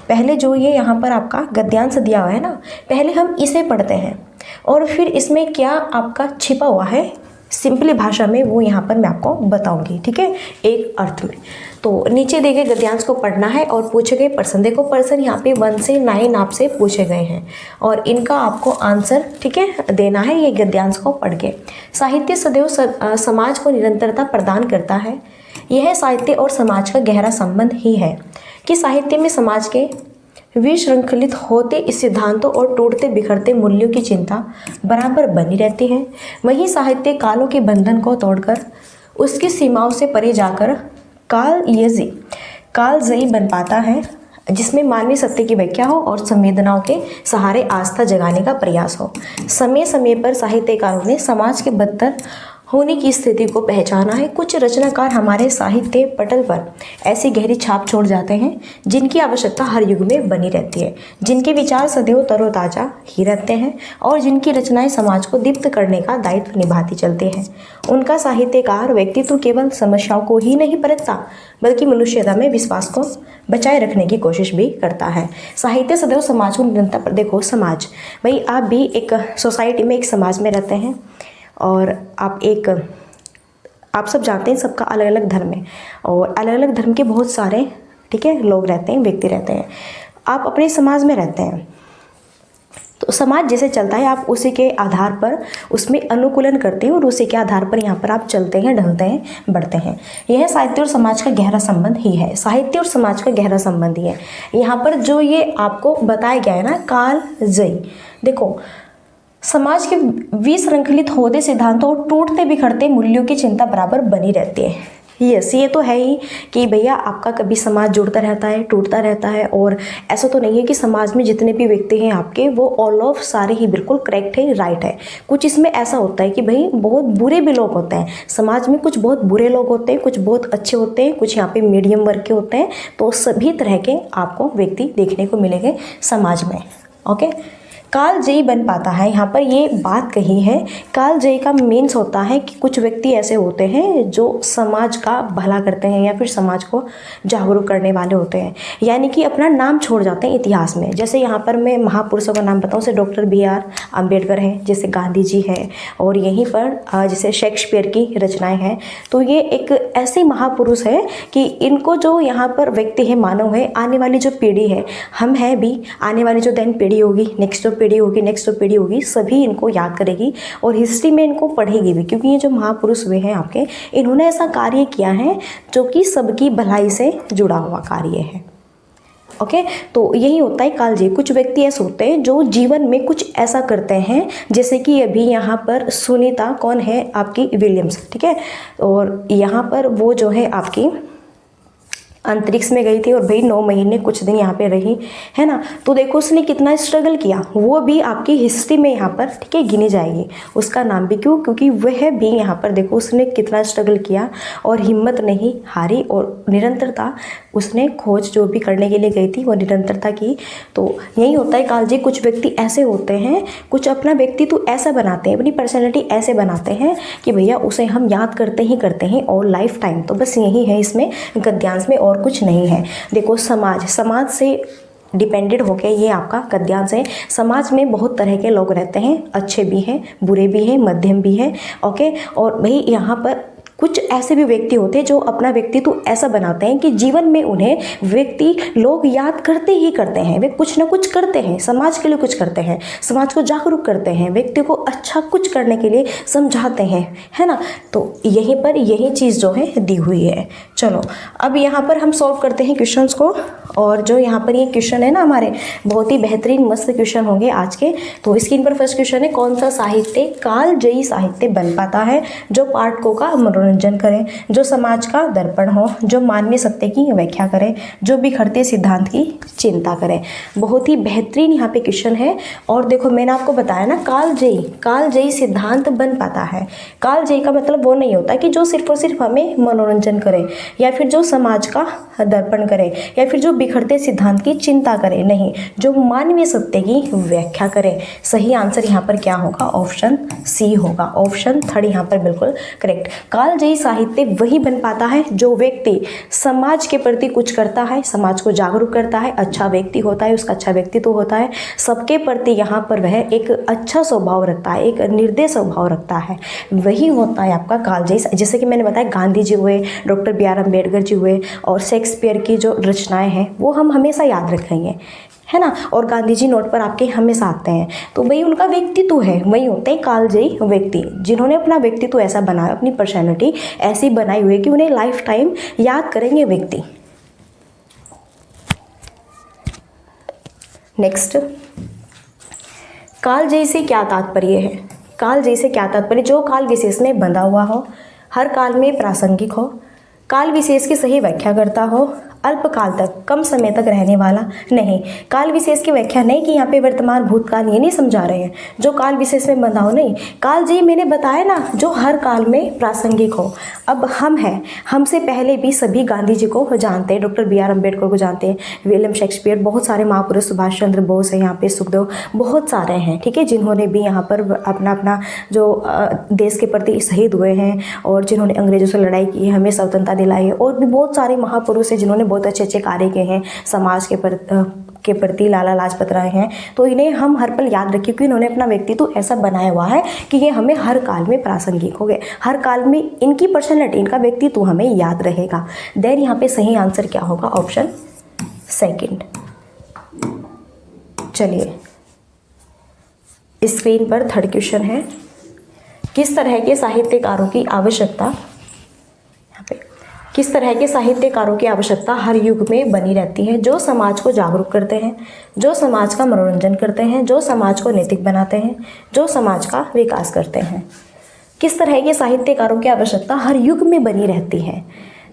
पहले जो ये यहाँ पर आपका गद्यांश दिया हुआ है ना, पहले हम इसे पढ़ते हैं और फिर इसमें क्या आपका छिपा हुआ है सिंपली भाषा में वो यहाँ पर मैं आपको बताऊंगी, ठीक है, एक अर्थ में। तो नीचे दिए गए गद्यांश को पढ़ना है और पूछे गए प्रश्न, देखो प्रश्न यहाँ पे 1 से 9 आपसे पूछे गए हैं और इनका आपको आंसर, ठीक है, देना है ये गद्यांश को पढ़ के। साहित्य सदैव समाज को निरंतरता प्रदान करता है। यह साहित्य और समाज का गहरा संबंध ही है कि साहित्य में समाज के विश्रृंखलित होते इस सिद्धांतों और टूटते बिखरते मूल्यों की चिंता बराबर बनी रहती है। वही साहित्य कालों के बंधन को तोड़कर उसकी सीमाओं से परे जाकर कालजयी बन पाता है, जिसमें मानवीय सत्य की व्याख्या हो और संवेदनाओं के सहारे आस्था जगाने का प्रयास हो। समय समय पर साहित्यकारों ने समाज के बदतर होने की स्थिति को पहचाना है। कुछ रचनाकार हमारे साहित्य पटल पर ऐसी गहरी छाप छोड़ जाते हैं जिनकी आवश्यकता हर युग में बनी रहती है, जिनके विचार सदैव तरोताजा ही रहते हैं और जिनकी रचनाएं समाज को दीप्त करने का दायित्व निभाती चलती हैं। उनका साहित्यकार व्यक्तित्व केवल समस्याओं को ही नहीं परखता बल्कि मनुष्यता में विश्वास को बचाए रखने की कोशिश भी करता है। साहित्य सदैव समाज को निरंतर, देखो समाज, भाई आप भी एक सोसाइटी में, एक समाज में रहते हैं और आप सब जानते हैं सबका अलग अलग धर्म है और अलग अलग धर्म के बहुत सारे, ठीक है, लोग रहते हैं, व्यक्ति रहते हैं। आप अपने समाज में रहते हैं तो समाज जैसे चलता है आप उसी के आधार पर उसमें अनुकूलन करते हैं और उसी के आधार पर यहाँ पर आप चलते हैं, ढलते हैं, बढ़ते हैं। यह साहित्य और समाज का गहरा संबंध ही है। साहित्य और समाज का गहरा संबंध ही है। यहाँ पर जो ये आपको बताया गया है ना, कालजयी, देखो समाज के विश्रृंखलित होते सिद्धांतों और टूटते बिखरते मूल्यों की चिंता बराबर बनी रहती है। यस, ये तो है ही कि भैया आपका कभी समाज जुड़ता रहता है, टूटता रहता है और ऐसा तो नहीं है कि समाज में जितने भी व्यक्ति हैं आपके वो ऑल ऑफ सारे ही बिल्कुल करेक्ट है, राइट है। कुछ इसमें ऐसा होता है कि भाई बहुत बुरे भी लोग होते हैं समाज में, कुछ बहुत बुरे लोग होते हैं, कुछ बहुत अच्छे होते हैं, कुछ यहाँ पे मीडियम वर्ग के होते हैं। तो सभी तरह के आपको व्यक्ति देखने को मिलेंगे समाज में। ओके, कालजयी बन पाता है, यहाँ पर ये बात कही है। कालजयी का मीन्स होता है कि कुछ व्यक्ति ऐसे होते हैं जो समाज का भला करते हैं या फिर समाज को जागरूक करने वाले होते हैं, यानी कि अपना नाम छोड़ जाते हैं इतिहास में। जैसे यहाँ पर मैं महापुरुषों का नाम बताऊँ, जैसे डॉक्टर BR अम्बेडकर हैं, जैसे गांधी जी हैं और यहीं पर जैसे शेक्सपियर की रचनाएँ हैं। तो ये एक ऐसे महापुरुष है कि इनको जो यहाँ पर व्यक्ति है, मानव है, आने वाली जो पीढ़ी है, हम हैं भी, आने वाली जो देन पीढ़ी होगी, नेक्स्ट पीढ़ी होगी, नेक्स्ट पीढ़ी होगी, सभी इनको याद करेगी और हिस्ट्री में इनको पढ़ेगी भी, क्योंकि ये जो महापुरुष हुए हैं आपके, इन्होंने ऐसा कार्य किया है जो कि सबकी भलाई से जुड़ा हुआ कार्य है। ओके, तो यही होता है कालजयी। कुछ व्यक्ति ऐसे होते हैं जो जीवन में कुछ ऐसा करते हैं, जैसे कि अभी यहाँ पर सुनीता कौन है आपकी, विलियम्स, ठीक है, और यहाँ पर वो जो है आपकी अंतरिक्ष में गई थी और भाई 9 महीने कुछ दिन यहाँ पे रही है ना। तो देखो उसने कितना स्ट्रगल किया, वो भी आपकी हिस्ट्री में यहाँ पर, ठीक है, गिनी जाएगी। उसका नाम भी क्यों, क्योंकि वह भी यहाँ पर देखो उसने कितना स्ट्रगल किया और हिम्मत नहीं हारी और निरंतरता, उसने खोज जो भी करने के लिए गई थी वो निरंतरता की। तो यही होता है कालजयी। कुछ व्यक्ति ऐसे होते हैं, कुछ अपना व्यक्तित्व ऐसा बनाते हैं, अपनी पर्सनैलिटी ऐसे बनाते हैं कि भैया उसे हम याद करते ही करते हैं और लाइफ टाइम। तो बस यही है इसमें गद्यांश में, और कुछ नहीं है। देखो समाज से डिपेंडेड होके ये आपका गद्यांश है। समाज में बहुत तरह के लोग रहते हैं, अच्छे भी हैं, बुरे भी हैं, मध्यम भी हैं। ओके, और भाई यहाँ पर कुछ ऐसे भी व्यक्ति होते हैं जो अपना व्यक्तित्व ऐसा बनाते हैं कि जीवन में उन्हें व्यक्ति लोग याद करते ही करते हैं। वे कुछ ना कुछ करते हैं, समाज के लिए कुछ करते हैं, समाज को जागरूक करते हैं, व्यक्ति को अच्छा कुछ करने के लिए समझाते हैं, है ना। तो यहीं पर यही चीज़ जो है दी हुई है। चलो अब यहाँ पर हम सॉल्व करते हैं क्वेश्चंस को, और जो यहाँ पर ये क्वेश्चन है ना हमारे, बहुत ही बेहतरीन मस्त क्वेश्चन होंगे आज के। तो स्क्रीन पर फर्स्ट क्वेश्चन है, कौन सा साहित्य कालजयी साहित्य बन पाता है? जो पाठकों का मनोरंजन करें, जो समाज का दर्पण हो, जो मानवीय सत्य की व्याख्या करें, जो बिखरते सिद्धांत की चिंता करें। बहुत ही बेहतरीन यहाँ पे क्वेश्चन है। और देखो मैंने आपको बताया ना, कालजयी सिद्धांत बन पाता है। कालजयी का मतलब वो नहीं होता कि जो सिर्फ और सिर्फ हमें मनोरंजन करे, या फिर जो समाज का दर्पण करे, या फिर जो बिखरते सिद्धांत की चिंता करे, नहीं, जो मानवीय सत्य की व्याख्या करे। सही आंसर यहाँ पर क्या होगा? ऑप्शन सी होगा। ऑप्शन थर्ड यहाँ पर बिल्कुल करेक्ट। कालजयी साहित्य वही बन पाता है जो व्यक्ति समाज के प्रति कुछ करता है, समाज को जागरूक करता है, अच्छा व्यक्ति होता है, उसका अच्छा व्यक्तित्व होता है, सबके प्रति यहाँ पर वह एक अच्छा स्वभाव रखता है, एक निर्दय स्वभाव रखता है, वही होता है आपका कालजयी। जैसे कि मैंने बताया गांधी जी हुए, doctor B are Ambedkar ji हुए, और शेक्सपियर की जो रचनाएं हैं वो हम हमेशा याद रखेंगे, है ना। और गांधी जी नोट पर आपके हमेशा आते हैं, तो वही उनका व्यक्तित्व है, वही होते हैं कालजयी व्यक्ति, जिन्होंने अपना व्यक्तित्व ऐसा बनाया, अपनी पर्सनैलिटी ऐसी बनाई हुई है कि उन्हें लाइफ टाइम याद करेंगे व्यक्ति। नेक्स्ट, कालजयी से क्या तात्पर्य है? कालजयी से क्या तात्पर्य? जो काल विशेष में बंधा हुआ हो, हर काल में प्रासंगिक हो, काल विशेष की सही व्याख्या करता हो, अल्पकाल तक, कम समय तक रहने वाला नहीं। काल विशेष की व्याख्या नहीं कि यहाँ पे वर्तमान भूतकाल ये नहीं समझा रहे हैं, जो काल विशेष में बंधा हो, नहीं। कालजयी मैंने बताया ना, जो हर काल में प्रासंगिक हो। अब हम हैं, हमसे पहले भी सभी गांधी जी को जानते हैं, डॉक्टर बी आर अम्बेडकर को जानते हैं, विलियम शेक्सपियर, बहुत सारे महापुरुष, सुभाष चंद्र बोस है यहाँ पे, सुखदेव, बहुत सारे हैं, ठीक है, जिन्होंने भी यहाँ पर अपना अपना जो देश के प्रति शहीद हुए हैं और जिन्होंने अंग्रेजों से लड़ाई की है, हमें स्वतंत्रता दिलाई है। और भी बहुत सारे महापुरुष हैं जिन्होंने बहुत अच्छे अच्छे कार्य किए हैं समाज के प्रति, लाला लाजपत राय हैं। तो इन्हें हम हर पल याद रखें क्योंकि इन्होंने अपना व्यक्तित्व ऐसा बनाया हुआ है कि ये हमें हर काल में प्रासंगिक हो गए, हर काल में इनकी पर्सनैलिटी, इनका व्यक्तित्व हमें याद रहेगा। देन यहाँ पे सही आंसर क्या होगा? Option second. चलिए, स्क्रीन पर थर्ड क्वेश्चन है, किस तरह के साहित्यकारों की आवश्यकता, किस तरह के साहित्यकारों की आवश्यकता हर युग में बनी रहती है? जो समाज को जागरूक करते हैं, जो समाज का मनोरंजन करते हैं, जो समाज को नैतिक बनाते हैं, जो समाज का विकास करते हैं। किस तरह के साहित्यकारों की आवश्यकता हर युग में बनी रहती है?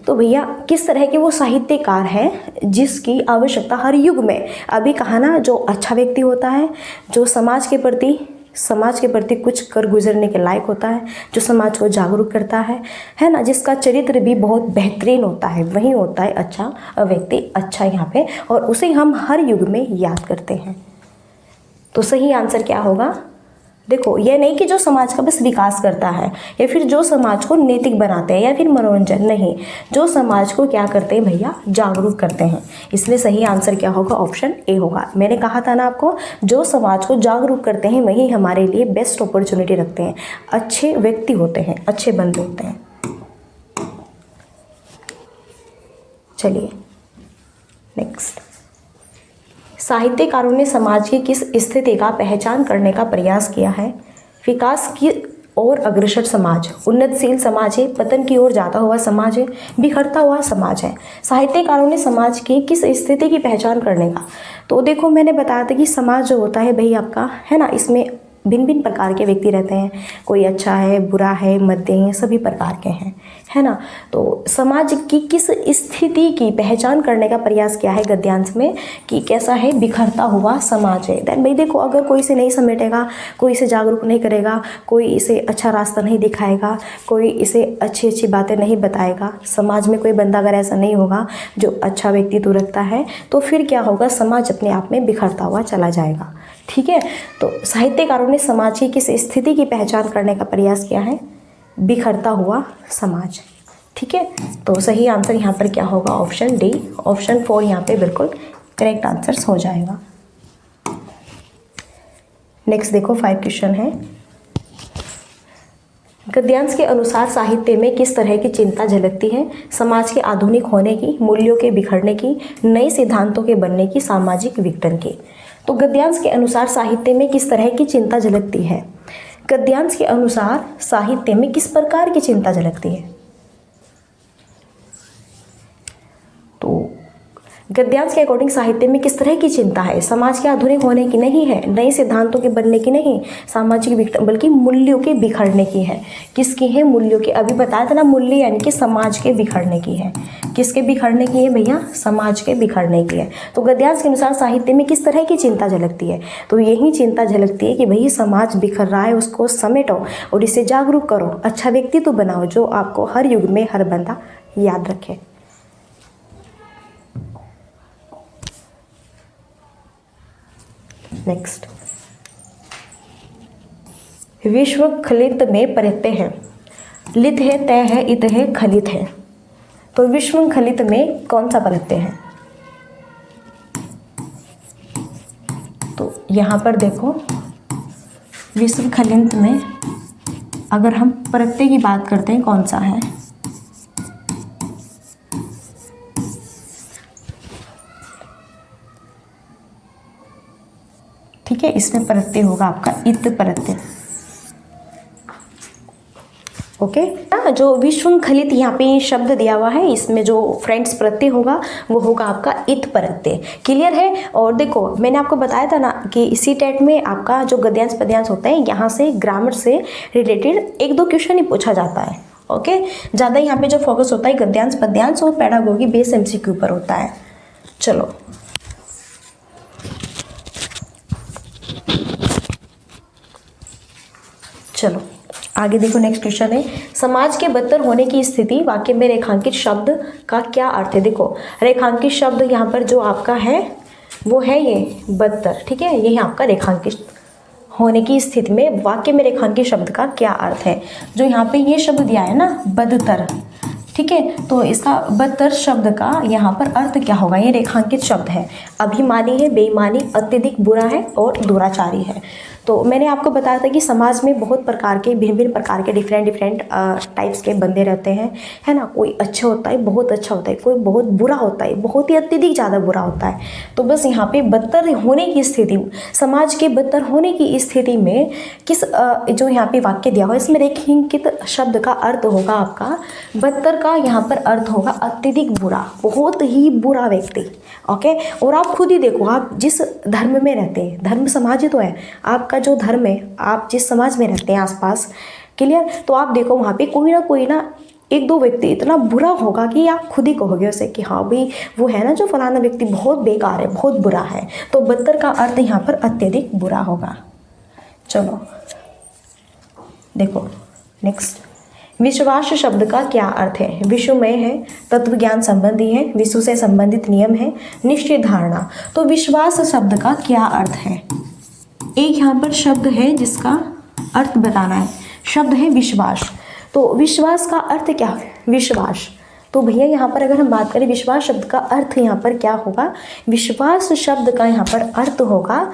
तो भैया किस तरह के वो साहित्यकार हैं जिसकी आवश्यकता हर युग में, अभी कहा ना, जो अच्छा व्यक्ति होता है, जो समाज के प्रति कुछ कर गुजरने के लायक होता है, जो समाज को जागरूक करता है ना, जिसका चरित्र भी बहुत बेहतरीन होता है, वही होता है अच्छा व्यक्ति, अच्छा यहाँ पे, और उसे हम हर युग में याद करते हैं। तो सही आंसर क्या होगा? देखो, यह नहीं कि जो समाज का बस विकास करता है या फिर जो समाज को नैतिक बनाते हैं या फिर मनोरंजन, नहीं, जो समाज को क्या करते हैं भैया? जागरूक करते हैं। इसलिए सही आंसर क्या होगा? ऑप्शन ए होगा। मैंने कहा था ना आपको, जो समाज को जागरूक करते हैं वही हमारे लिए बेस्ट अपॉर्चुनिटी रखते हैं, अच्छे व्यक्ति होते हैं, अच्छे बंदे होते हैं। चलिए नेक्स्ट, साहित्यकारों ने समाज की किस स्थिति का पहचान करने का प्रयास किया है? विकास की ओर अग्रसर समाज, उन्नतशील समाज है, पतन की ओर जाता हुआ समाज है, बिखरता हुआ समाज है। साहित्यकारों ने समाज की किस स्थिति की पहचान करने का, तो देखो मैंने बताया था कि समाज जो होता है भाई आपका, है ना, इसमें भिन्न भिन्न प्रकार के व्यक्ति रहते हैं, कोई अच्छा है, बुरा है, मध्य है, सभी प्रकार के हैं, है ना। तो समाज की किस स्थिति की पहचान करने का प्रयास किया है गद्यांश में कि कैसा है? बिखरता हुआ समाज है। देन भाई देखो, अगर कोई इसे नहीं समेटेगा, कोई इसे जागरूक नहीं करेगा, कोई इसे अच्छा रास्ता नहीं दिखाएगा, कोई इसे अच्छी अच्छी बातें नहीं बताएगा, समाज में कोई बंदा अगर ऐसा नहीं होगा जो अच्छा व्यक्तित्व रखता है, तो फिर क्या होगा? समाज अपने आप में बिखरता हुआ चला जाएगा, ठीक है। तो साहित्यकारों ने समाज की किस स्थिति की पहचान करने का प्रयास किया है? बिखरता हुआ समाज, ठीक है। तो सही आंसर यहाँ पर क्या होगा? ऑप्शन डी, ऑप्शन 4 यहाँ पे बिल्कुल करेक्ट आंसर हो जाएगा। नेक्स्ट देखो 5 क्वेश्चन है, गद्यांश के अनुसार साहित्य में किस तरह की चिंता झलकती है? समाज के आधुनिक होने की, मूल्यों के बिखरने की, नए सिद्धांतों के बनने की, सामाजिक विघटन की। तो गद्यांश के अनुसार साहित्य में किस तरह की चिंता झलकती है? गद्यांश के अनुसार साहित्य में किस प्रकार की चिंता झलकती है? तो गद्यांश के अकॉर्डिंग साहित्य में किस तरह की चिंता है? समाज के आधुनिक होने की नहीं है, नए सिद्धांतों के बनने की नहीं, सामाजिक विघटन, बल्कि मूल्यों के बिखरने की है। किसकी है? मूल्यों के। अभी बताया था ना, मूल्य यानी कि समाज के बिखरने की है। किसके बिखरने की है भैया? समाज के बिखरने की है। तो गद्यांश के अनुसार साहित्य में किस तरह की चिंता झलकती है? तो यही चिंता झलकती है कि भाई समाज बिखर रहा है, उसको समेटो और इसे जागरूक करो, अच्छा व्यक्तित्व बनाओ जो आपको हर युग में हर बंदा याद रखे। नेक्स्ट, विश्व खलित में परत्ते हैं। लित है, तय है, इत है, खलित है। तो विश्व खलित में कौन सा परत्ते हैं? तो यहाँ पर देखो, विश्व खलित में अगर हम परत्ते की बात करते हैं कौन सा है? ठीक है, इसमें परत्ते होगा आपका इत परत्ते। ओके, जो विश्वंखलित यहाँ पे शब्द दिया हुआ है, इसमें जो फ्रेंड्स प्रत्यय होगा वो होगा आपका इत प्रत्यय। क्लियर है? और देखो, मैंने आपको बताया था ना कि इसी टेट में आपका जो गद्यांश पद्यांश होता है, यहाँ से ग्रामर से रिलेटेड 1-2 क्वेश्चन ही पूछा जाता है। ओके, ज़्यादा यहाँ पे जो फोकस होता है गद्यांश पद्यांश और पैडागोगी बेस MCQ पर होता है। चलो, चलो आगे देखो, नेक्स्ट क्वेश्चन है, समाज के बदतर होने की स्थिति वाक्य में रेखांकित शब्द का क्या अर्थ है? देखो, रेखांकित शब्द यहाँ पर जो आपका है वो है ये बदतर। ठीक है, ये आपका रेखांकित होने की स्थिति में वाक्य में रेखांकित शब्द का क्या अर्थ है? जो यहाँ पे ये शब्द दिया है ना, बदतर, ठीक है, तो इसका बदतर शब्द का यहाँ पर अर्थ क्या होगा? ये रेखांकित शब्द है, अभिमानी है, बेईमानी, अत्यधिक बुरा है और दुराचारी है। तो मैंने आपको बताया था कि समाज में बहुत प्रकार के, भिन्न भिन्न प्रकार के डिफरेंट टाइप्स के बंदे रहते हैं, है ना। कोई अच्छा होता है, बहुत अच्छा होता है, कोई बहुत बुरा होता है, बहुत ही अत्यधिक ज़्यादा बुरा होता है। तो बस यहाँ पे बदतर होने की स्थिति, समाज के बदतर होने की स्थिति में किस जो यहाँ पे वाक्य दिया हुआ है, इसमें रेखांकित शब्द का अर्थ होगा आपका बदतर का यहाँ पर अर्थ होगा अत्यधिक बुरा, बहुत ही बुरा व्यक्ति। ओके, और आप खुद ही देखो, आप जिस धर्म में रहते हैं, धर्म समाज ही तो है आपका जो धर्म है, आप जिस समाज में रहते हैं आसपास, क्लियर, तो आप देखो वहाँ पे कोई ना 1-2 व्यक्ति इतना बुरा होगा कि आप खुद ही कहोगे उसे कि हाँ भाई वो है ना जो फलाना व्यक्ति बहुत बेकार है, बहुत बुरा है। तो बदतर का अर्थ यहाँ पर अत्यधिक बुरा होगा। चलो देखो नेक्स्ट, विश्वास शब्द का क्या अर्थ है? विश्वमय है, तत्व ज्ञान संबंधी है, विश्व से संबंधित नियम है, निश्चित धारणा। तो विश्वास शब्द का क्या अर्थ है? एक यहाँ पर शब्द है जिसका अर्थ बताना है, शब्द है विश्वास। तो विश्वास का अर्थ क्या है? विश्वास। तो भैया यहाँ पर अगर हम बात करें विश्वास शब्द का अर्थ यहाँ पर क्या होगा? विश्वास शब्द का यहाँ पर अर्थ होगा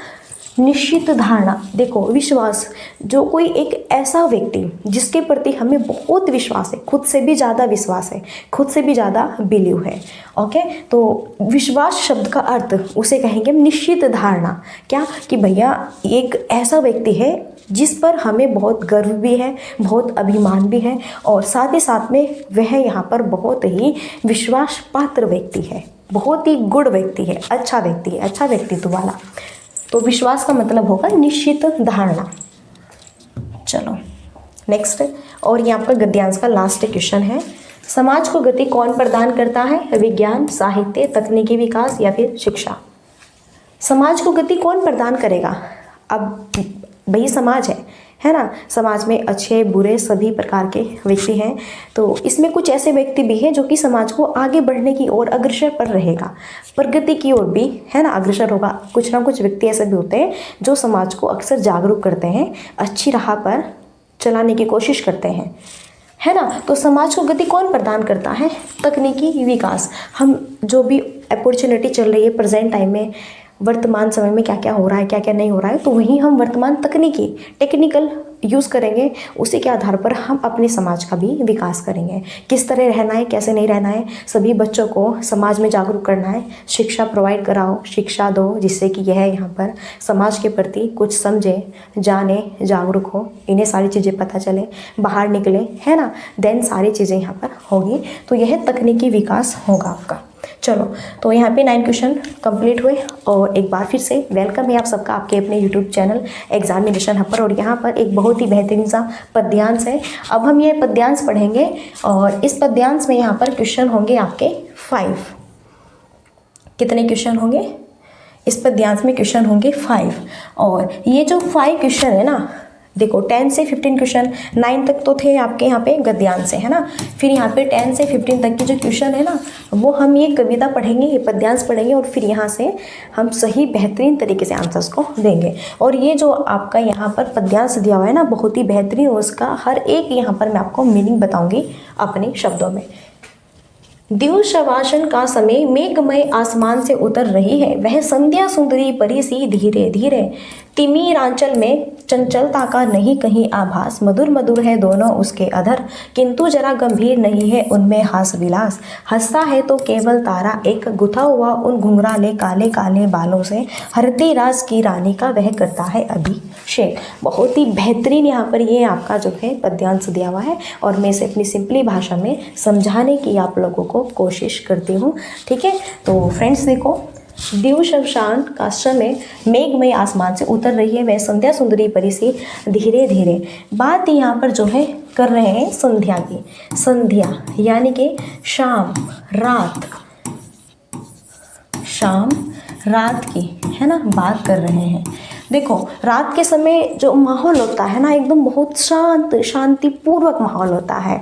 निश्चित धारणा। देखो, विश्वास, जो कोई एक ऐसा व्यक्ति जिसके प्रति हमें बहुत विश्वास है, खुद से भी ज़्यादा विश्वास है, खुद से भी ज़्यादा बिलीव है। ओके, तो विश्वास शब्द का अर्थ उसे कहेंगे निश्चित धारणा। क्या कि भैया एक ऐसा व्यक्ति है जिस पर हमें बहुत गर्व भी है, बहुत अभिमान भी है, और साथ ही साथ में वह यहाँ पर बहुत ही विश्वास पात्र व्यक्ति है, बहुत ही गुड व्यक्ति है, अच्छा व्यक्ति है, अच्छा व्यक्तित्व वाला। तो विश्वास का मतलब होगा निश्चित धारणा। चलो नेक्स्ट, और ये आपका गद्यांश का लास्ट क्वेश्चन है, समाज को गति कौन प्रदान करता है? विज्ञान, साहित्य, तकनीकी विकास या फिर शिक्षा? समाज को गति कौन प्रदान करेगा? अब भाई समाज है ना, समाज में अच्छे बुरे सभी प्रकार के व्यक्ति हैं। तो इसमें कुछ ऐसे व्यक्ति भी हैं जो कि समाज को आगे बढ़ने की ओर अग्रसर पर रहेगा, प्रगति की ओर भी, है ना, अग्रसर होगा। कुछ ना कुछ व्यक्ति ऐसे भी होते हैं जो समाज को अक्सर जागरूक करते हैं, अच्छी राह पर चलाने की कोशिश करते हैं, है ना। तो समाज को गति कौन प्रदान करता है? तकनीकी विकास। हम जो भी अपॉर्चुनिटी चल रही है प्रेजेंट टाइम में, वर्तमान समय में क्या क्या हो रहा है, क्या क्या नहीं हो रहा है, तो वहीं हम वर्तमान टेक्निकल यूज़ करेंगे, उसी के आधार पर हम अपने समाज का भी विकास करेंगे। किस तरह रहना है, कैसे नहीं रहना है, सभी बच्चों को समाज में जागरूक करना है, शिक्षा प्रोवाइड कराओ, शिक्षा दो, जिससे कि यह यहाँ पर समाज के प्रति कुछ समझे, जाने, जागरूक हो, इन्हें सारी चीज़ें पता चले, बाहर निकले, है ना, देन सारी चीज़ें यहाँ पर होगी। तो यह तकनीकी विकास होगा आपका। चलो, तो यहाँ पे 9 क्वेश्चन कंप्लीट हुए, और एक बार फिर से वेलकम है आप सबका आपके अपने यूट्यूब चैनल एग्जामिनेशन हब पर। और यहाँ पर एक बहुत ही बेहतरीन सा पद्यांश है। अब हम ये पद्यांश पढ़ेंगे, और इस पद्यांश में यहाँ पर क्वेश्चन होंगे आपके 5। कितने क्वेश्चन होंगे? इस पद्यांश में क्वेश्चन होंगे 5। और ये जो 5 क्वेश्चन है ना, देखो 10 से 15 क्वेश्चन, 9 तक तो थे आपके यहाँ पे गद्यांश से, है ना। फिर यहाँ पे 10 से 15 तक की जो क्वेश्चन है ना, वो हम ये कविता पढ़ेंगे, ये पद्यांश पढ़ेंगे और फिर यहाँ से हम सही बेहतरीन तरीके से आंसर्स को देंगे। और ये जो आपका यहाँ पर पद्यांश दिया हुआ है ना, बहुत ही बेहतरीन, और उसका हर एक यहाँ पर मैं आपको मीनिंग बताऊँगी अपने शब्दों में। दिवसवासन का समय मेघमय आसमान से उतर रही है, वह संध्या सुंदरी परी सी धीरे धीरे। तिमिरांचल में चंचलता का नहीं कहीं आभास, मधुर मधुर है दोनों उसके अधर, किंतु जरा गंभीर नहीं है उनमें हास विलास। हंसता है तो केवल तारा एक, गुथा हुआ उन घुंघराले काले काले बालों से, हरती राज की रानी का वह करता है अभिषेक। बहुत ही बेहतरीन यहाँ पर ये आपका जो है पद्यांश दिया हुआ है, और मैं इसे अपनी सिंपली भाषा में समझाने की आप लोगों को कोशिश करती हूँ, ठीक है। तो फ्रेंड्स देखो, दिवसवासन का समय मेघमय आसमान से उतर रही है, वह संध्या सुंदरी परी सी धीरे धीरे। बात यहाँ पर जो है कर रहे हैं संध्या की। संध्या यानी कि शाम रात, शाम रात की, है ना, बात कर रहे हैं। देखो रात के समय जो माहौल होता है ना, एकदम बहुत शांत शांतिपूर्वक माहौल होता है,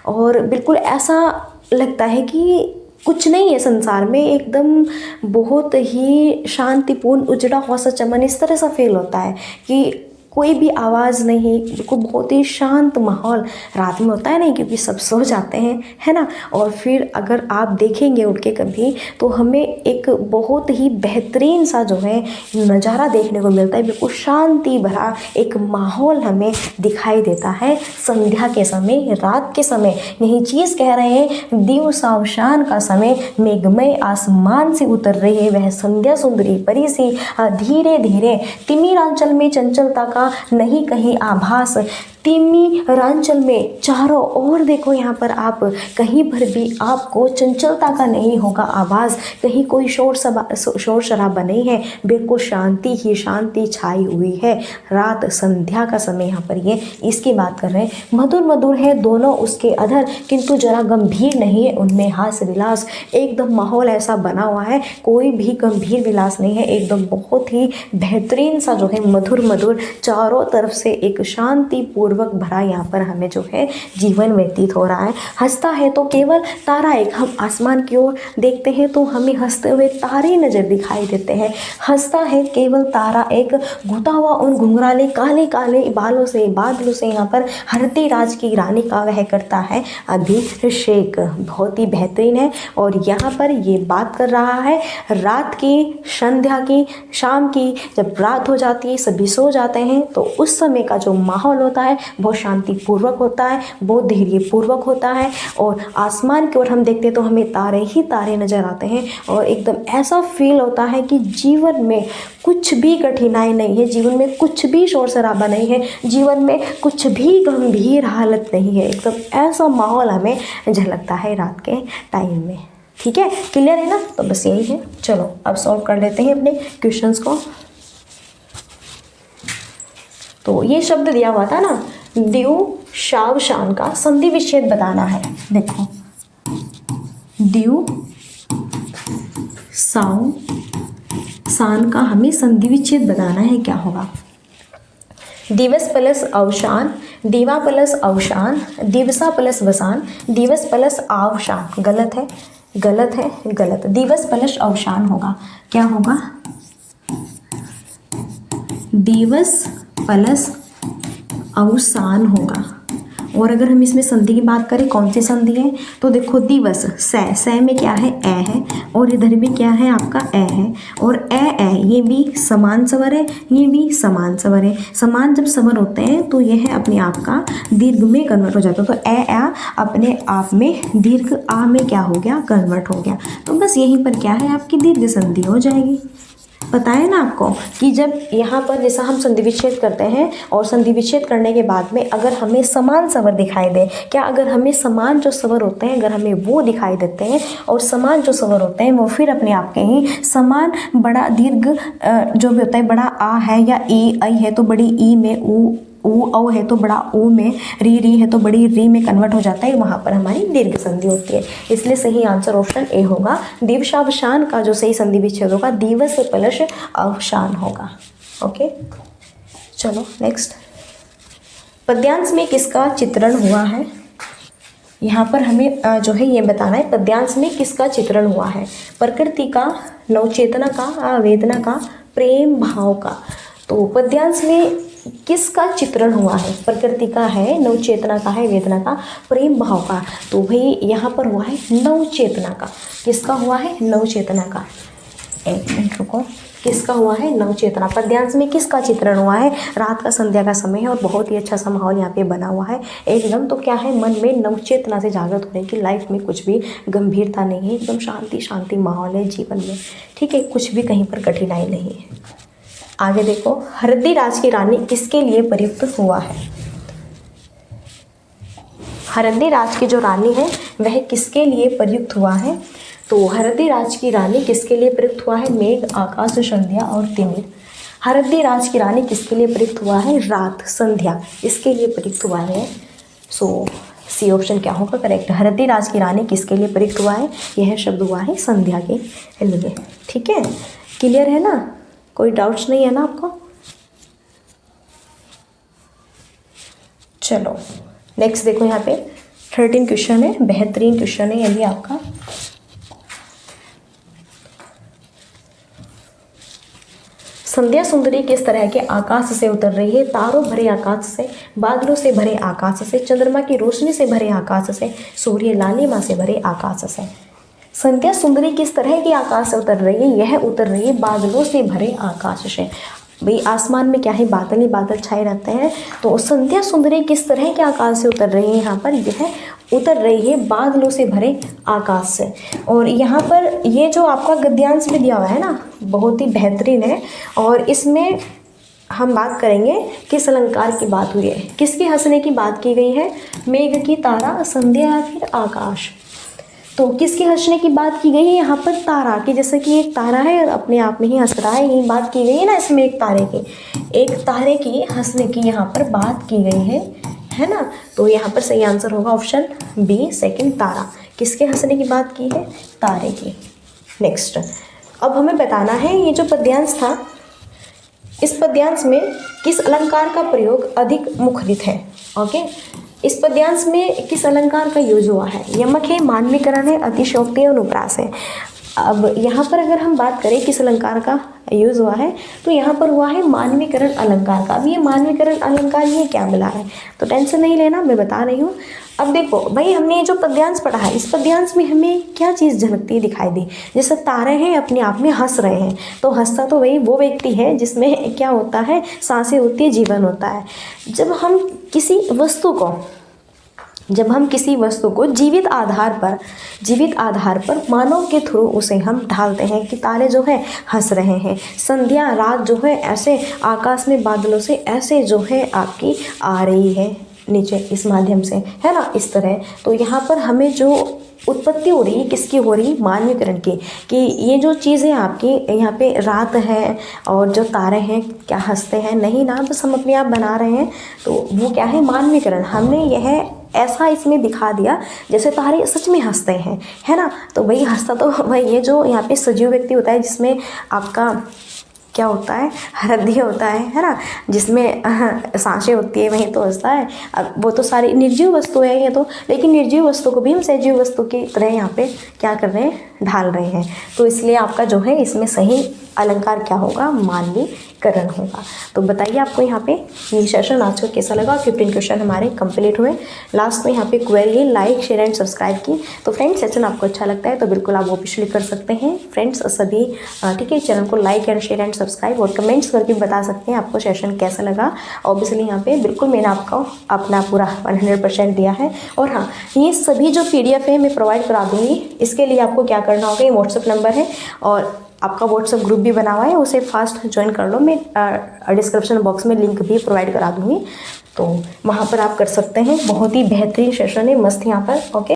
और बिल्कुल ऐसा लगता है कि कुछ नहीं है संसार में, एकदम बहुत ही शांतिपूर्ण उजड़ा हुआ सा चमन, इस तरह सा फील होता है कि कोई भी आवाज़ नहीं, बिल्कुल बहुत ही शांत माहौल रात में होता है नहीं, क्योंकि सब सो जाते हैं, है ना। और फिर अगर आप देखेंगे उठ के कभी, तो हमें एक बहुत ही बेहतरीन सा जो है नज़ारा देखने को मिलता है, बिल्कुल शांति भरा एक माहौल हमें दिखाई देता है संध्या के समय, रात के समय। यही चीज़ कह रहे हैं, दिवसावसान का समय मेघमय आसमान से उतर रही है, वह संध्या सुंदरी परी सी धीरे धीरे। तिमिरांचल में चंचलता का नहीं कहीं आभास, तिमिरांचल में चारों ओर देखो, यहाँ पर आप कहीं पर भी आपको चंचलता का नहीं होगा आभास, कहीं कोई शोर शराबा नहीं है, बिल्कुल शांति ही शांति छाई हुई है। रात संध्या का समय यहाँ पर ये इसकी बात कर रहे हैं। मधुर मधुर है दोनों उसके अधर, किंतु जरा गंभीर नहीं है उनमें हास विलास। एकदम माहौल ऐसा बना हुआ है, कोई भी गंभीर विलास नहीं है, एकदम बहुत ही बेहतरीन सा जो है मधुर मधुर, चारों तरफ से एक शांति पूर्वक भरा यहाँ पर हमें जो है जीवन व्यतीत हो रहा है। हंसता है तो केवल तारा एक, हम आसमान की ओर देखते हैं तो हमें हंसते हुए तारे नजर दिखाई देते हैं। हंसता है केवल तारा एक, घुटा हुआ उन घुंघराले काले काले बालों से, बादलों से, यहाँ पर हरती राज की रानी का वह करता है अभिषेक। बहुत ही बेहतरीन है। और यहाँ पर ये बात कर रहा है रात की, संध्या की, शाम की। जब रात हो जाती है, सभी सो जाते हैं, तो उस समय का जो माहौल होता है बहुत शांतिपूर्वक होता है, बहुत धैर्यपूर्वक होता है, और आसमान की ओर हम देखते हैं तो हमें तारे ही तारे नजर आते हैं, और एकदम ऐसा फील होता है कि जीवन में कुछ भी कठिनाई नहीं है, जीवन में कुछ भी शोर शराबा नहीं है, जीवन में कुछ भी गंभीर हालत नहीं है। एकदम ऐसा माहौल हमें झलकता है रात के टाइम में। ठीक है, क्लियर है ना। तो बस यही है। चलो अब सॉल्व कर लेते हैं अपने क्वेश्चंस को। तो ये शब्द दिया हुआ था ना, दिवसावसान का संधि विच्छेद बताना है। देखो दिवसावसान का हमें संधि विच्छेद बताना है। क्या होगा? दिवस प्लस अवसान, दिवा प्लस अवसान, दिवसा प्लस वसान, दिवस प्लस आवसान। गलत है, गलत है, गलत। दिवस प्लस अवसान होगा। क्या होगा? दिवस प्लस अवसान होगा। और अगर हम इसमें संधि की बात करें, कौन सी संधि है? तो देखो दिवस, से में क्या है? ए है, और इधर भी क्या है? आपका ए है, और ए ये भी समान स्वर है, ये भी समान स्वर है। समान जब स्वर होते हैं तो यह है अपने आप का दीर्घ में कन्वर्ट हो जाता है। तो ए आ अपने आप में दीर्घ आ में क्या हो गया? कन्वर्ट हो गया। तो बस यहीं पर क्या है? आपकी दीर्घ संधि हो जाएगी। पता है ना आपको कि जब यहाँ पर जैसा हम संधि विच्छेद करते हैं, और संधि विच्छेद करने के बाद में अगर हमें समान स्वर दिखाई दे, क्या अगर हमें समान जो स्वर होते हैं अगर हमें वो दिखाई देते हैं, और समान जो स्वर होते हैं वो फिर अपने आप के ही समान बड़ा दीर्घ जो भी होता है, बड़ा आ है या ई आई है तो बड़ी ई में ऊ औ है तो बड़ा ओ में, री है तो बड़ी री में कन्वर्ट हो जाता है। वहाँ पर हमारी दीर्घ संधि होती है। इसलिए सही आंसर ऑप्शन ए होगा। दिवसावसान का जो सही संधि विच्छेद होगा दिवस प्लस अवसान होगा। ओके, चलो नेक्स्ट। पद्यांश में किसका चित्रण हुआ है? यहाँ पर हमें जो है ये बताना है पद्यांश में किसका चित्रण हुआ है। प्रकृति का, नवचेतना का, वेदना का, प्रेम भाव का। तो पद्यांश में किसका चित्रण हुआ है? प्रकृति का है, नवचेतना का है, वेदना का, प्रेम भाव का। तो भाई यहाँ पर हुआ है नवचेतना का। किसका हुआ है? नवचेतना का। एक मिनट रुको, किसका हुआ है? नवचेतना। पद्यांश में किसका चित्रण हुआ है? रात का, संध्या का समय है और बहुत ही अच्छा सा माहौल यहाँ पे बना हुआ है एकदम। तो क्या है, मन में नवचेतना से जागृत होने की, लाइफ में कुछ भी गंभीरता नहीं है, एकदम शांति शांति माहौल है जीवन में, ठीक है, कुछ भी कहीं पर कठिनाई नहीं है। आगे देखो, हरदी राज की रानी किसके लिए प्रयुक्त हुआ है? हरदी राज की जो रानी है वह किसके लिए प्रयुक्त हुआ है? तो हरदी राज की रानी किसके लिए प्रयुक्त हुआ है? मेघ, आकाश, संध्या और तिमिर। हरदी राज की रानी किसके लिए प्रयुक्त हुआ है? रात, संध्या, इसके लिए प्रयुक्त हुआ है। सो सी ऑप्शन क्या होगा करेक्ट? हरदी राज की रानी किसके लिए प्रयुक्त हुआ है? यह शब्द हुआ है संध्या के लिए। ठीक है, क्लियर है ना? कोई डाउट्स नहीं है ना आपको? चलो नेक्स्ट देखो, यहाँ पे 13 क्वेश्चन है, बेहतरीन क्वेश्चन है ये भी आपका। संध्या सुंदरी किस तरह के आकाश से उतर रही है? तारों भरे आकाश से, बादलों से भरे आकाश से, चंद्रमा की रोशनी से भरे आकाश से, सूर्य लालिमा से भरे आकाश से। संध्या सुंदरी किस तरह के आकाश से उतर रही है? यह उतर रही है बादलों से भरे आकाश से। भाई आसमान में क्या है, बादल ही बादल छाए रहते हैं। तो संध्या सुंदरी किस तरह के आकाश से उतर रही है? यहाँ पर यह उतर रही है बादलों से भरे आकाश से। और यहाँ पर ये जो आपका गद्यांश में दिया हुआ है ना, बहुत ही बेहतरीन है। और इसमें हम बात करेंगे किस अलंकार की बात हुई है, किसके हंसने की बात की गई है? मेघ की, तारा, संध्या या फिर आकाश। तो किसके हंसने की बात की गई है? यहाँ पर तारा की, जैसे कि एक तारा है और अपने आप में ही हंस रहा है, यही बात की गई है ना इसमें। एक तारे की हंसने की यहाँ पर बात की गई है ना। तो यहाँ पर सही आंसर होगा ऑप्शन बी, सेकंड, तारा। किसके हंसने की बात की है? तारे की। नेक्स्ट, अब हमें बताना है ये जो पद्यांश था, इस पद्यांश में किस अलंकार का प्रयोग अधिक मुखरित है? ओके, इस पद्यांश में किस अलंकार का यूज हुआ है? यमक है, मानवीकरण है, अतिशयोक्ति है, अनुप्रास है। अब यहाँ पर अगर हम बात करें किस अलंकार का यूज़ हुआ है, तो यहाँ पर हुआ है मानवीकरण अलंकार का। अब ये मानवीकरण अलंकार ये क्या मिला है, तो टेंशन नहीं लेना, मैं बता रही हूँ। अब देखो भाई, हमने ये जो पद्यांश पढ़ा है, इस पद्यांश में हमें क्या चीज़ झलकती दिखाई दी? जैसे तारे हैं अपने आप में हंस रहे हैं, तो हंसता तो वही वो व्यक्ति है जिसमें क्या होता है, सांसें होती है, जीवन होता है। जब हम किसी वस्तु को जीवित आधार पर मानव के थ्रू उसे हम ढालते हैं कि तारे जो है हंस रहे हैं, संध्या रात जो है ऐसे आकाश में बादलों से ऐसे जो है आपकी आ रही है नीचे इस माध्यम से, है ना, इस तरह। तो यहाँ पर हमें जो उत्पत्ति हो रही है किसकी हो रही है? मानवीकरण की। कि ये जो चीज़ें आपकी यहाँ पे रात है और जो तारे हैं क्या हंसते हैं? नहीं ना, बस हम अपने आप बना रहे हैं। तो वो क्या है? मानवीकरण। हमने यह ऐसा इसमें दिखा दिया जैसे तारे सच में हंसते हैं, है ना। तो वही हंसता तो वही ये जो यहाँ पे सजीव व्यक्ति होता है, जिसमें आपका क्या होता है, हृदय होता है ना, जिसमें सांसें होती है, वहीं तो हंसता है। अब वो तो सारी निर्जीव वस्तु है ये तो, लेकिन निर्जीव वस्तु को भी हम सजीव वस्तु की तरह यहाँ पे क्या कर रहे हैं, ढाल रहे हैं। तो इसलिए आपका जो है इसमें सही अलंकार क्या होगा? मानवीकरण होगा। तो बताइए आपको यहाँ पे ये सेशन आज का कैसा लगा? 15 क्वेश्चन हमारे कंप्लीट हुए। लास्ट में यहाँ पे query, like, share and subscribe की। तो फ्रेंड्स, सेशन आपको अच्छा लगता है तो बिल्कुल आप ऑफिशियली कर सकते हैं फ्रेंड्स सभी, ठीक है। चैनल को like and share and subscribe और कमेंट्स करके बता सकते हैं आपको सेशन कैसा लगा। ऑब्वियसली यहाँ पे बिल्कुल मैंने आपको अपना पूरा 100% दिया है। और हाँ, ये सभी जो PDF है मैं प्रोवाइड करा दूँगी। इसके लिए आपको क्या करना होगा, ये व्हाट्सअप नंबर है और आपका व्हाट्सअप ग्रुप भी बना हुआ है, उसे फास्ट ज्वाइन कर लो। मैं डिस्क्रिप्शन बॉक्स में लिंक भी प्रोवाइड करा दूँगी, तो वहाँ पर आप कर सकते हैं। बहुत ही बेहतरीन सेशन है, मस्त यहाँ पर। ओके।